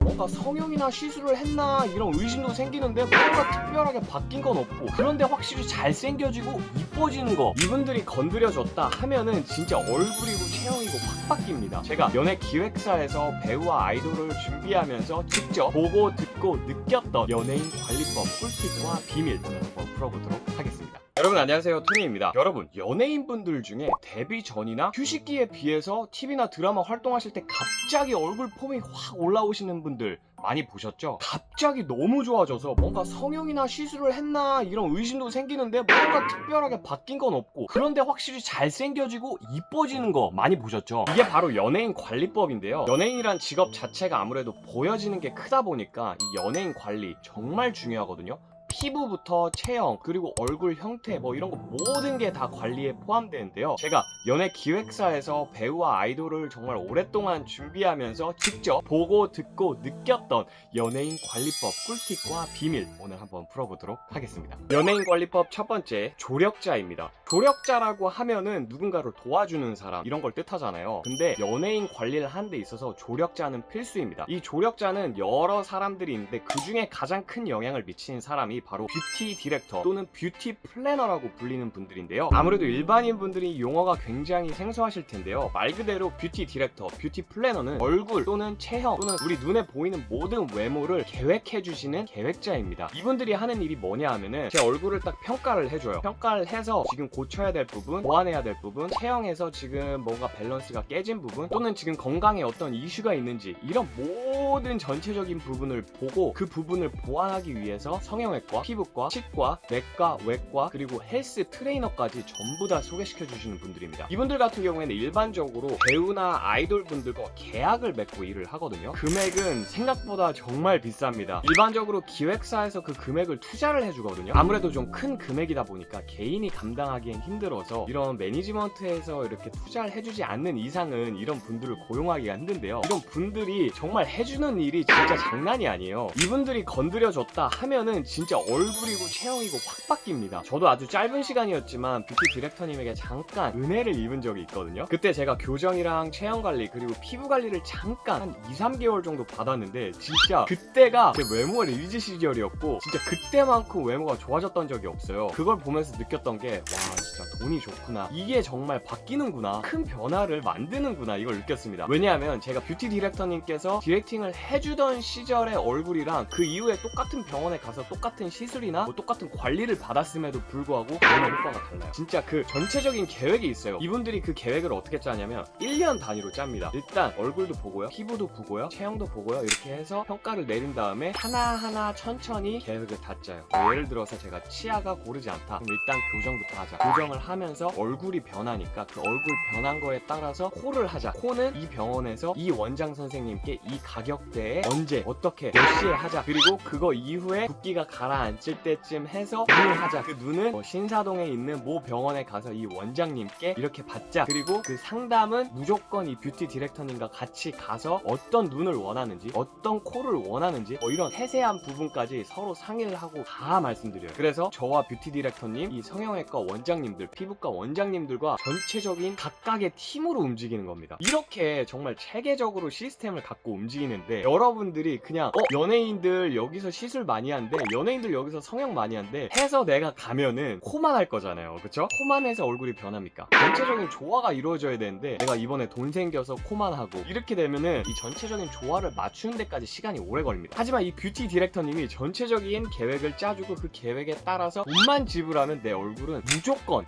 뭔가 성형이나 시술을 했나 이런 의심도 생기는데 뭔가 특별하게 바뀐 건 없고, 그런데 확실히 잘생겨지고 이뻐지는 거, 이분들이 건드려줬다 하면은 진짜 얼굴이고 체형이고 확 바뀝니다. 제가 연예 기획사에서 배우와 아이돌을 준비하면서 직접 보고 듣고 느꼈던 연예인 관리법 꿀팁과 비밀 오늘 한번 풀어보도록 하겠습니다. 여러분 안녕하세요, 토니입니다. 여러분, 연예인분들 중에 데뷔 전이나 휴식기에 비해서 TV나 드라마 활동하실 때 갑자기 얼굴 폼이 확 올라오시는 분들 많이 보셨죠? 갑자기 너무 좋아져서 뭔가 성형이나 시술을 했나 이런 의심도 생기는데 뭔가 특별하게 바뀐 건 없고, 그런데 확실히 잘생겨지고 이뻐지는 거 많이 보셨죠? 이게 바로 연예인 관리법인데요. 연예인이란 직업 자체가 아무래도 보여지는 게 크다 보니까 이 연예인 관리 정말 중요하거든요. 피부부터 체형, 그리고 얼굴 형태, 뭐 이런 거 모든 게 다 관리에 포함되는데요. 제가 연예 기획사에서 배우와 아이돌을 정말 오랫동안 준비하면서 직접 보고 듣고 느꼈던 연예인 관리법 꿀팁과 비밀 오늘 한번 풀어보도록 하겠습니다. 연예인 관리법 첫 번째, 조력자입니다. 조력자라고 하면은 누군가를 도와주는 사람 이런 걸 뜻하잖아요. 근데 연예인 관리를 하는 데 있어서 조력자는 필수입니다. 이 조력자는 여러 사람들이 있는데 그 중에 가장 큰 영향을 미치는 사람이 바로 뷰티 디렉터 또는 뷰티 플래너라고 불리는 분들인데요. 아무래도 일반인 분들이 용어가 굉장히 생소하실 텐데요. 말 그대로 뷰티 디렉터, 뷰티 플래너는 얼굴 또는 체형 또는 우리 눈에 보이는 모든 외모를 계획해 주시는 계획자입니다. 이분들이 하는 일이 뭐냐 하면은 제 얼굴을 딱 평가를 해줘요. 평가를 해서 지금 고쳐야 될 부분, 보완해야 될 부분, 체형에서 지금 뭔가 밸런스가 깨진 부분, 또는 지금 건강에 어떤 이슈가 있는지, 이런 모든 전체적인 부분을 보고 그 부분을 보완하기 위해서 성형외과, 피부과, 치과, 내과, 외과, 그리고 헬스 트레이너까지 전부 다 소개시켜 주시는 분들입니다. 이분들 같은 경우에는 일반적으로 배우나 아이돌 분들과 계약을 맺고 일을 하거든요. 금액은 생각보다 정말 비쌉니다. 일반적으로 기획사에서 그 금액을 투자를 해주거든요. 아무래도 좀 큰 금액이다 보니까 개인이 감당하기엔 힘들어서 이런 매니지먼트에서 이렇게 투자를 해주지 않는 이상은 이런 분들을 고용하기가 힘든데요. 이런 분들이 정말 해주는 일이 진짜 장난이 아니에요. 이분들이 건드려줬다 하면은 진짜 얼굴이고 체형이고 확 바뀝니다. 저도 아주 짧은 시간이었지만 뷰티 디렉터님에게 잠깐 은혜를 입은 적이 있거든요. 그때 제가 교정이랑 체형 관리 그리고 피부 관리를 잠깐 한 2-3개월 정도 받았는데 진짜 그때가 제 외모의 리즈 시절이었고 진짜 그때만큼 외모가 좋아졌던 적이 없어요. 그걸 보면서 느꼈던 게 와, 진짜 돈이 좋구나, 이게 정말 바뀌는구나, 큰 변화를 만드는구나, 이걸 느꼈습니다. 왜냐하면 제가 뷰티 디렉터님께서 디렉팅을 해주던 시절의 얼굴이랑 그 이후에 똑같은 병원에 가서 똑같은 시술이나 뭐 똑같은 관리를 받았음에도 불구하고 정말 효과가 달라요. 진짜 그 전체적인 계획이 있어요. 이분들이 그 계획을 어떻게 짜냐면 1년 단위로 cap니다. 일단 얼굴도 보고요, 피부도 보고요, 체형도 보고요, 이렇게 해서 평가를 내린 다음에 하나하나 천천히 계획을 다 짜요. 예를 들어서 제가 치아가 고르지 않다, 그럼 일단 교정부터 하자. 교정을 하면서 얼굴이 변하니까 그 얼굴 변한 거에 따라서 코를 하자. 코는 이 병원에서 이 원장 선생님께 이 가격대에 언제 어떻게 몇 시에 하자. 그리고 그거 이후에 붓기가 가라앉을 때쯤 해서 눈을 하자. 그 눈은 뭐 신사동에 있는 모 병원에 가서 이 원장님께 이렇게 받자. 그리고 그 상담은 무조건 이 뷰티 디렉터님과 같이 가서 어떤 눈을 원하는지, 어떤 코를 원하는지, 뭐 이런 세세한 부분까지 서로 상의를 하고 다 말씀드려요. 그래서 저와 뷰티 디렉터님, 이 성형외과 원장님들, 피부과 원장님들과 전체적인 각각의 팀으로 움직이는 겁니다. 이렇게 정말 체계적으로 시스템을 갖고 움직이는데 여러분들이 그냥 연예인들 여기서 시술 많이 한대, 연예인들 여기서 성형 많이 한대 해서 내가 가면은 코만 할 거잖아요. 그쵸? 코만 해서 얼굴이 변합니까? 전체적인 조화가 이루어져야 되는데 내가 이번에 돈 생겨서 코만 하고 이렇게 되면은 이 전체적인 조화를 맞추는 데까지 시간이 오래 걸립니다. 하지만 이 뷰티 디렉터님이 전체적인 계획을 짜주고 그 계획에 따라서 돈만 지불하면 내 얼굴은 무조건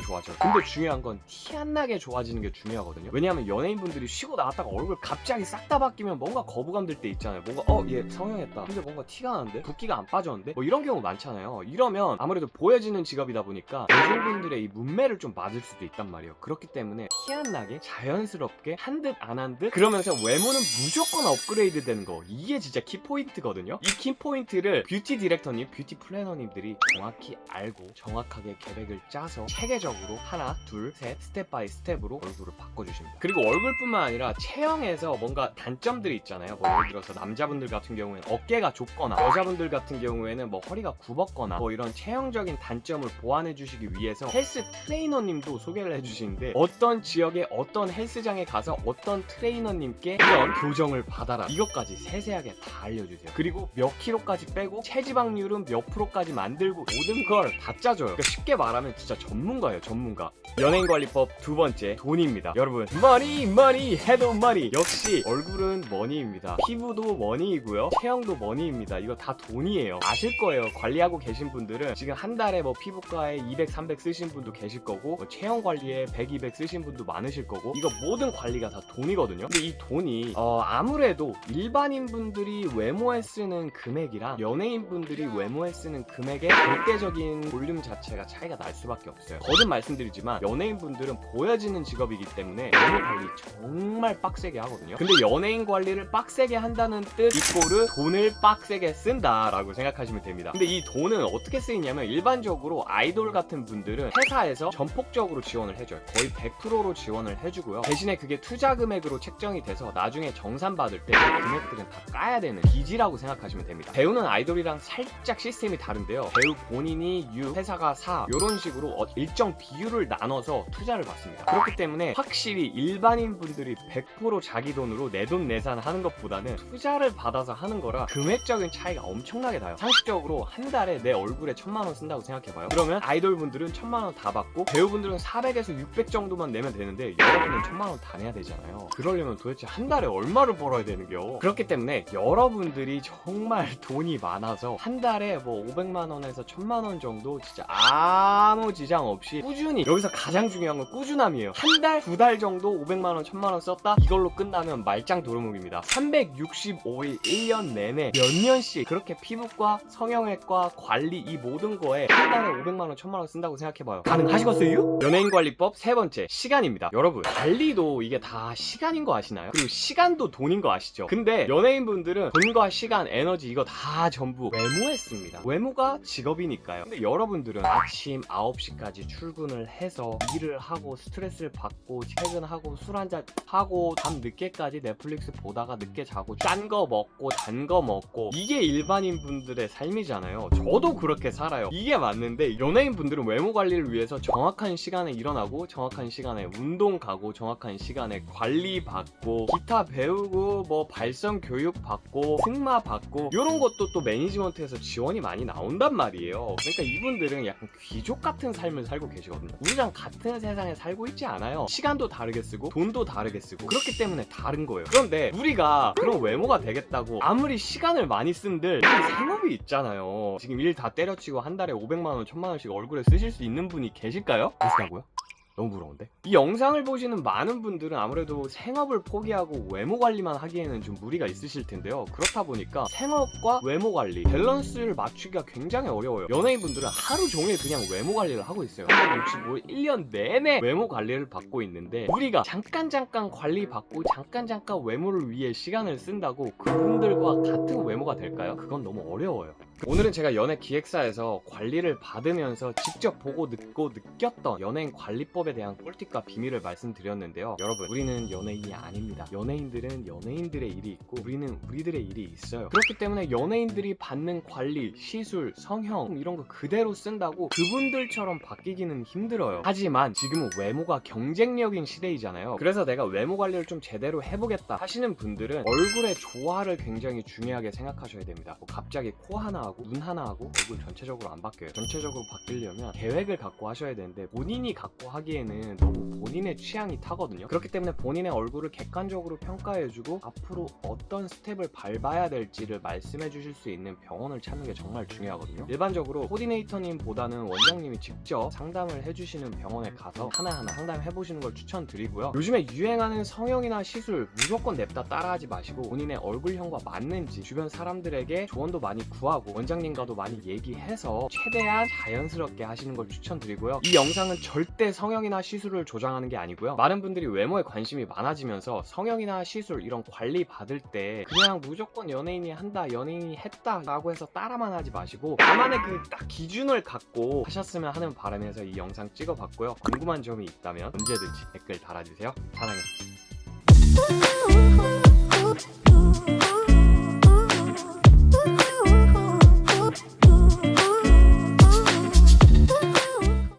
좋아져요. 근데 중요한 건 티 안 나게 좋아지는 게 중요하거든요. 왜냐하면 연예인분들이 쉬고 나왔다가 얼굴 갑자기 싹 다 바뀌면 뭔가 거부감 들 때 있잖아요. 뭔가 얘 성형했다, 근데 뭔가 티가 나는데? 붓기가 안 빠졌는데? 뭐 이런 경우 많잖아요. 이러면 아무래도 보여지는 직업이다 보니까 대중분들의 이 문매를 좀 맞을 수도 있단 말이에요. 그렇기 때문에 티 안 나게 자연스럽게 한 듯 안 한 듯, 그러면서 외모는 무조건 업그레이드 되는 거, 이게 진짜 키포인트거든요. 이 키포인트를 뷰티 디렉터님, 뷰티 플래너님들이 정확히 알고 정확하게 계획을 짜서 체계적으로 하나, 둘, 셋, 스텝 바이 스텝으로 얼굴을 바꿔주십니다. 그리고 얼굴뿐만 아니라 체형에서 뭔가 단점들이 있잖아요. 뭐 예를 들어서 남자분들 같은 경우에는 어깨가 좁거나 여자분들 같은 경우에는 경우에는 뭐 허리가 굽었거나 뭐 이런 체형적인 단점을 보완해 주시기 위해서 헬스 트레이너님도 소개를 해주시는데, 어떤 지역의 어떤 헬스장에 가서 어떤 트레이너님께 이런 교정을 받아라, 이것까지 세세하게 다 알려주세요. 그리고 몇 킬로까지 빼고 체지방률은 몇 프로까지 만들고 모든 걸 다 짜줘요. 그러니까 쉽게 말하면 진짜 전문가예요, 전문가. 연예인관리법 두 번째, 돈입니다. 여러분, 머니 해도 머니. 역시 얼굴은 머니입니다. 피부도 머니이고요, 체형도 머니입니다. 이거 다 돈이에요. 아실 거예요. 관리하고 계신 분들은 지금 한 달에 뭐 피부과에 200, 300 쓰신 분도 계실 거고, 뭐 체형 관리에 100, 200 쓰신 분도 많으실 거고, 이거 모든 관리가 다 돈이거든요. 근데 이 돈이 아무래도 일반인 분들이 외모에 쓰는 금액이랑 연예인 분들이 외모에 쓰는 금액의 절대적인 볼륨 자체가 차이가 날 수밖에 없어요. 거듭 말씀드리지만 연예인 분들은 보여지는 직업이기 때문에 외모 관리 정말 빡세게 하거든요. 근데 연예인 관리를 빡세게 한다는 뜻 이꼬르 돈을 빡세게 쓴다라고 생각하시면 됩니다. 근데 이 돈은 어떻게 쓰이냐면, 일반적으로 아이돌 같은 분들은 회사에서 전폭적으로 지원을 해줘요. 거의 100%로 지원을 해주고요. 대신에 그게 투자 금액으로 책정이 돼서 나중에 정산 받을 때 그 금액들은 다 까야 되는 빚이라고 생각하시면 됩니다. 배우는 아이돌이랑 살짝 시스템이 다른데요. 배우 본인이 유, 회사가 사, 이런 식으로 일정 비율을 나눠서 투자를 받습니다. 그렇기 때문에 확실히 일반인 분들이 100% 자기 돈으로 내돈내산 하는 것보다는 투자를 받아서 하는 거라 금액적인 차이가 엄청나게 나요. 상식적으로 한 달에 내 얼굴에 1000만 원 쓴다고 생각해봐요. 그러면 아이돌 분들은 1000만 원 다 받고 배우분들은 400에서 600 정도만 내면 되는데, 여러분은 1000만 원 다 내야 되잖아요. 그러려면 도대체 한 달에 얼마를 벌어야 되는겨? 그렇기 때문에 여러분들이 정말 돈이 많아서 한 달에 뭐 500만 원에서 1000만 원 정도 진짜 아무 지장 없이 꾸준히, 여기서 가장 중요한 건 꾸준함이에요. 한 달, 두 달 정도 500만 원, 1000만 원 썼다? 이걸로 끝나면 말짱 도루묵입니다. 365일 1년 내내 몇 년씩 그렇게 피부과, 성형외과, 관리 이 모든 거에 한 달에 500만 원, 1000만 원 쓴다고 생각해봐요. 가능하시겠어요? 연예인관리법 세 번째, 시간입니다. 여러분, 관리도 이게 다 시간인 거 아시나요? 그리고 시간도 돈인 거 아시죠? 근데 연예인분들은 돈과 시간, 에너지 이거 다 전부 외모에 씁니다. 외모가 직업이니까요. 근데 여러분들은 아침 9시까지 출근을 해서 일을 하고 스트레스를 받고 퇴근하고 술 한잔 하고 밤 늦게까지 넷플릭스 보다가 늦게 자고 짠 거 먹고 단 거 먹고, 이게 일반인 분들의 삶이잖아요. 저도 그렇게 살아요. 이게 맞는데 연예인 분들은 외모 관리를 위해서 정확한 시간에 일어나고 정확한 시간에 운동 가고 정확한 시간에 관리 받고 기타 배우고 뭐 발성 교육 받고 승마 받고, 이런 것도 또 매니지먼트에서 지원이 많이 나온단 말이에요. 그러니까 이분들은 약간 귀족 같은 삶을 살고 계시거든요. 우리랑 같은 세상에 살고 있지 않아요. 시간도 다르게 쓰고 돈도 다르게 쓰고, 그렇기 때문에 다른 거예요. 그런데 우리가 그런 외모가 되겠다고 아무리 시간을 많이 쓴들 생업이 있잖아요. 지금 일 다 때려치고 한 달에 500만 원, 1000만 원씩 얼굴에 쓰실 수 있는 분이 계실까요? 계시다고요? 너무 부러운데? 이 영상을 보시는 많은 분들은 아무래도 생업을 포기하고 외모 관리만 하기에는 좀 무리가 있으실 텐데요. 그렇다 보니까 생업과 외모 관리 밸런스를 맞추기가 굉장히 어려워요. 연예인분들은 하루 종일 그냥 외모 관리를 하고 있어요. 365일 1년 내내 외모 관리를 받고 있는데, 우리가 잠깐 관리 받고 잠깐 외모를 위해 시간을 쓴다고 그분들과 같은 외모가 될까요? 그건 너무 어려워요. 오늘은 제가 연예 기획사에서 관리를 받으면서 직접 보고 듣고 느꼈던 연예인 관리법에 대한 꿀팁과 비밀을 말씀드렸는데요. 여러분, 우리는 연예인이 아닙니다. 연예인들은 연예인들의 일이 있고 우리는 우리들의 일이 있어요. 그렇기 때문에 연예인들이 받는 관리, 시술, 성형 이런 거 그대로 쓴다고 그분들처럼 바뀌기는 힘들어요. 하지만 지금은 외모가 경쟁력인 시대이잖아요. 그래서 내가 외모 관리를 좀 제대로 해보겠다 하시는 분들은 얼굴의 조화를 굉장히 중요하게 생각하셔야 됩니다. 뭐 갑자기 코 하나 하고 눈 하나 하고 얼굴 전체적으로 안 바뀌어요. 전체적으로 바뀌려면 계획을 갖고 하셔야 되는데, 본인이 갖고 하기에는 너무 본인의 취향이 타거든요. 그렇기 때문에 본인의 얼굴을 객관적으로 평가해주고 앞으로 어떤 스텝을 밟아야 될지를 말씀해 주실 수 있는 병원을 찾는 게 정말 중요하거든요. 일반적으로 코디네이터님보다는 원장님이 직접 상담을 해주시는 병원에 가서 하나하나 상담해보시는 걸 추천드리고요. 요즘에 유행하는 성형이나 시술 무조건 냅다 따라하지 마시고 본인의 얼굴형과 맞는지 주변 사람들에게 조언도 많이 구하고 원장님과도 많이 얘기해서 최대한 자연스럽게 하시는 걸 추천드리고요. 이 영상은 절대 성형이나 시술을 조장하는 게 아니고요. 많은 분들이 외모에 관심이 많아지면서 성형이나 시술 이런 관리 받을 때 그냥 무조건 연예인이 한다, 연예인이 했다 라고 해서 따라만 하지 마시고 나만의 그 딱 기준을 갖고 하셨으면 하는 바람에서 이 영상 찍어봤고요. 궁금한 점이 있다면 언제든지 댓글 달아주세요. 사랑해요.